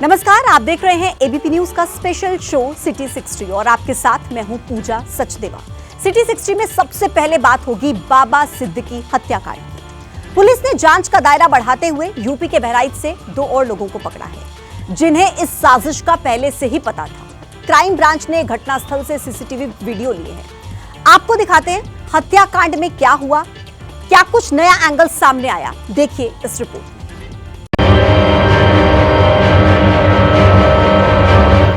नमस्कार, आप देख रहे हैं एबीपी न्यूज का स्पेशल शो सिटी 60 और आपके साथ मैं हूं पूजा सचदेवा। सिटी 60 में सबसे पहले बात होगी बाबा सिद्दीकी हत्याकांड की। पुलिस ने जांच का दायरा बढ़ाते हुए यूपी के बहराइच से 2 और लोगों को पकड़ा है, जिन्हें इस साजिश का पहले से ही पता था। क्राइम ब्रांच ने घटनास्थल से सीसीटीवी वीडियो लिए हैं। आपको दिखाते हैं हत्याकांड में क्या हुआ, क्या कुछ नया एंगल सामने आया, देखिए इस रिपोर्ट।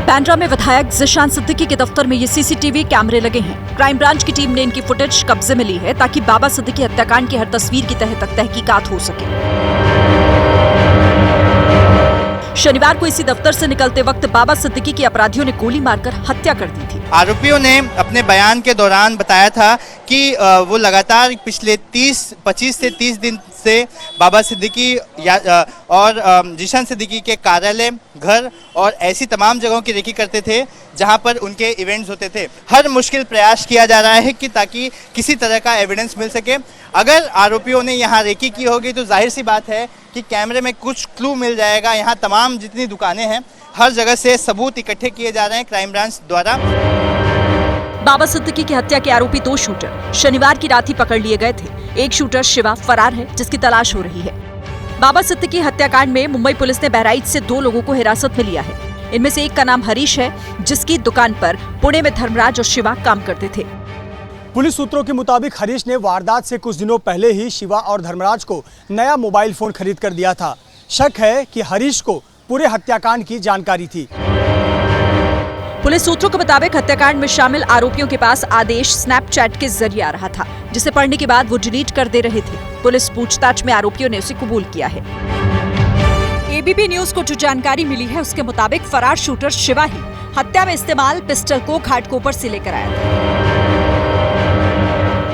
बांद्रा में विधायक ज़ीशान सिद्दीकी के दफ्तर में ये सीसीटीवी कैमरे लगे हैं। क्राइम ब्रांच की टीम ने इनकी फुटेज कब्जे में ली है ताकि बाबा सिद्दीकी हत्याकांड की हर तस्वीर की तह तक तहकीकात हो सके। शनिवार को इसी दफ्तर से निकलते वक्त बाबा सिद्दीकी की अपराधियों ने गोली मारकर हत्या कर दी थी। आरोपियों ने अपने बयान के दौरान बताया था कि वो लगातार पिछले 25 से 30 दिन से बाबा सिद्दीकी और ज़ीशान सिद्दीकी के कार्यालय, घर और ऐसी तमाम जगहों की रेकी करते थे जहां पर उनके इवेंट्स होते थे। हर मुश्किल प्रयास किया जा रहा है कि ताकि किसी तरह का एविडेंस मिल सके। अगर आरोपियों ने यहां रेकी की होगी तो जाहिर सी बात है कि कैमरे में कुछ क्लू मिल जाएगा। यहाँ तमाम जितनी दुकानें हैं, हर जगह से सबूत इकट्ठे किए जा रहे हैं क्राइम ब्रांच द्वारा। बाबा सिद्दीकी की हत्या के आरोपी 2 शूटर शनिवार की रात ही पकड़ लिए गए थे। एक शूटर शिवा फरार है, जिसकी तलाश हो रही है। बाबा सिद्दीकी हत्याकांड में मुंबई पुलिस ने बहराइच से 2 लोगों को हिरासत में लिया है। इनमें से एक का नाम हरीश है, जिसकी दुकान पर पुणे में धर्मराज और शिवा काम करते थे। पुलिस सूत्रों के मुताबिक हरीश ने वारदात से कुछ दिनों पहले ही शिवा और धर्मराज को नया मोबाइल फोन खरीद कर दिया था। शक है कि हरीश को पूरे हत्याकांड की जानकारी थी। पुलिस सूत्रों के मुताबिक हत्याकांड में शामिल आरोपियों के पास आदेश स्नैपचैट के जरिए आ रहा था, जिसे पढ़ने के बाद वो डिलीट कर दे रहे थे। पुलिस पूछताछ में आरोपियों ने उसे कबूल किया है। एबीपी न्यूज को जो जानकारी मिली है उसके मुताबिक फरार शूटर शिवा ही हत्या में इस्तेमाल पिस्टल को घाटकोपर से लेकर आया था।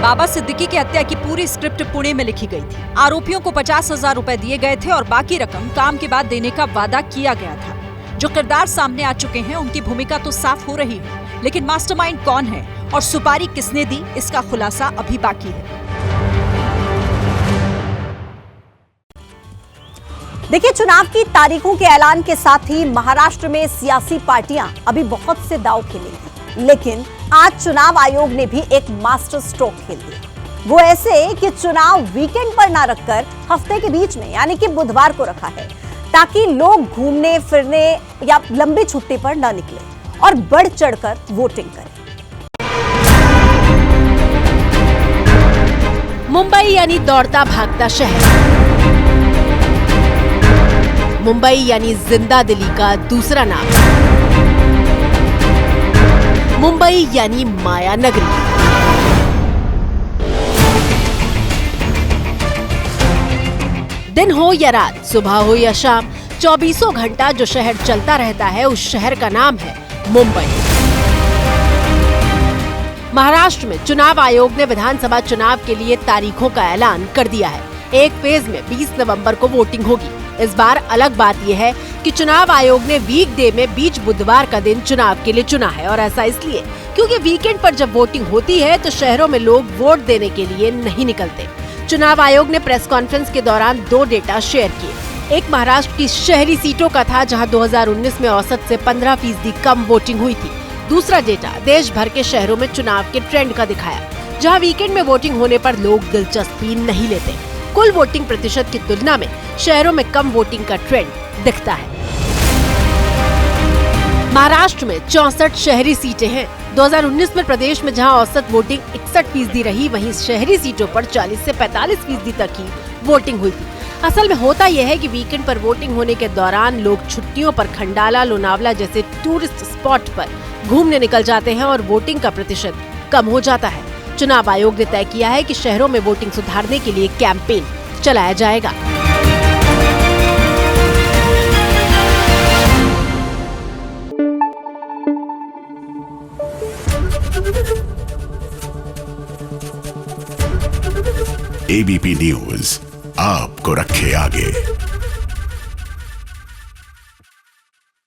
बाबा सिद्दीकी की हत्या की पूरी स्क्रिप्ट पुणे में लिखी गई थी। आरोपियों को 50,000 रुपए दिए गए थे और बाकी रकम काम के बाद देने का वादा किया गया था। जो किरदार सामने आ चुके हैं उनकी भूमिका तो साफ हो रही है, लेकिन मास्टरमाइंड कौन है और सुपारी किसने दी, इसका खुलासा अभी बाकी है। देखिए, चुनाव की तारीखों के ऐलान के साथ ही महाराष्ट्र में सियासी पार्टियां अभी बहुत से दांव खेलेंगी, लेकिन आज चुनाव आयोग ने भी एक मास्टर स्ट्रोक खेल दिया। वो ऐसे कि चुनाव वीकेंड पर ना रखकर हफ्ते के बीच में यानी कि बुधवार को रखा है, ताकि लोग घूमने फिरने या लंबी छुट्टी पर न निकले और बढ़ चढ़कर वोटिंग करें। मुंबई यानी दौड़ता भागता शहर, मुंबई यानी जिंदा दिली का दूसरा नाम, मुंबई यानी माया नगरी। दिन हो या रात, सुबह हो या शाम, 24 घंटा जो शहर चलता रहता है उस शहर का नाम है मुंबई। महाराष्ट्र में चुनाव आयोग ने विधानसभा चुनाव के लिए तारीखों का ऐलान कर दिया है। एक फेज में 20 नवंबर को वोटिंग होगी। इस बार अलग बात यह है कि चुनाव आयोग ने वीकडे में बीच बुधवार का दिन चुनाव के लिए चुना है, और ऐसा इसलिए क्योंकि वीकेंड पर जब वोटिंग होती है तो शहरों में लोग वोट देने के लिए नहीं निकलते। चुनाव आयोग ने प्रेस कॉन्फ्रेंस के दौरान 2 डेटा शेयर किए। एक महाराष्ट्र की शहरी सीटों का था, जहां 2019 में औसत से 15% कम वोटिंग हुई थी। दूसरा डेटा देश भर के शहरों में चुनाव के ट्रेंड का दिखाया, जहां वीकेंड में वोटिंग होने पर लोग दिलचस्पी नहीं लेते। कुल वोटिंग प्रतिशत की तुलना में शहरों में कम वोटिंग का ट्रेंड दिखता है। महाराष्ट्र में 64 शहरी सीटें हैं। 2019 में प्रदेश में जहां औसत वोटिंग 61% रही, वहीं शहरी सीटों पर 40 से 45% तक ही वोटिंग हुई थी। असल में होता यह है कि वीकेंड पर वोटिंग होने के दौरान लोग छुट्टियों पर खंडाला, लोनावला जैसे टूरिस्ट स्पॉट पर घूमने निकल जाते हैं और वोटिंग का प्रतिशत कम हो जाता है। चुनाव आयोग ने तय किया है कि शहरों में वोटिंग सुधारने के लिए कैंपेन चलाया जाएगा। एबीपी न्यूज आपको रखे आगे।